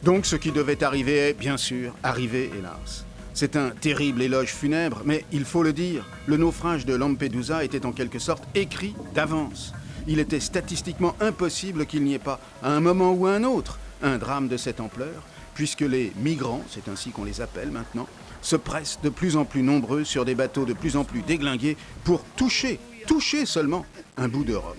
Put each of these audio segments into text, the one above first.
Donc ce qui devait arriver est, bien sûr, arrivé, hélas. C'est un terrible éloge funèbre, mais il faut le dire, le naufrage de Lampedusa était en quelque sorte écrit d'avance. Il était statistiquement impossible qu'il n'y ait pas, à un moment ou à un autre, un drame de cette ampleur, puisque les migrants, c'est ainsi qu'on les appelle maintenant, se pressent de plus en plus nombreux sur des bateaux de plus en plus déglingués pour toucher seulement un bout d'Europe.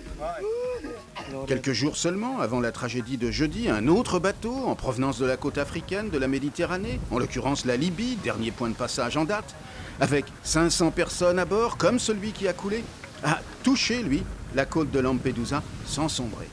Quelques jours seulement avant la tragédie de jeudi, un autre bateau en provenance de la côte africaine de la Méditerranée, en l'occurrence la Libye, dernier point de passage en date, avec 500 personnes à bord, comme celui qui a coulé, a touché, lui, la côte de Lampedusa sans sombrer.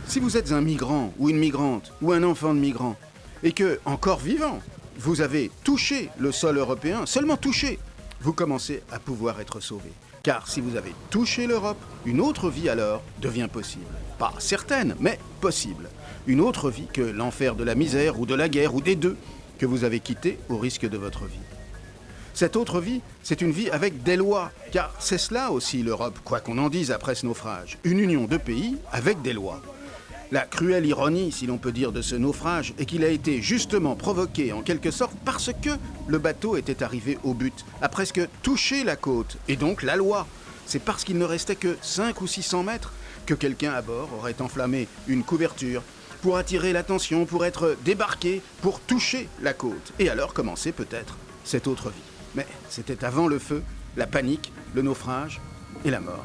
Si vous êtes un migrant ou une migrante ou un enfant de migrant, et que, encore vivant, vous avez touché le sol européen, seulement touché, vous commencez à pouvoir être sauvé. Car si vous avez touché l'Europe, une autre vie alors devient possible. Pas certaine, mais possible. Une autre vie que l'enfer de la misère ou de la guerre ou des deux que vous avez quitté au risque de votre vie. Cette autre vie, c'est une vie avec des lois, car c'est cela aussi l'Europe, quoi qu'on en dise après ce naufrage. Une union de pays avec des lois. La cruelle ironie, si l'on peut dire, de ce naufrage est qu'il a été justement provoqué en quelque sorte parce que le bateau était arrivé au but, a presque touché la côte, et donc la loi. C'est parce qu'il ne restait que 5 ou 600 mètres que quelqu'un à bord aurait enflammé une couverture pour attirer l'attention, pour être débarqué, pour toucher la côte, et alors commencer peut-être cette autre vie. Mais c'était avant le feu, la panique, le naufrage et la mort.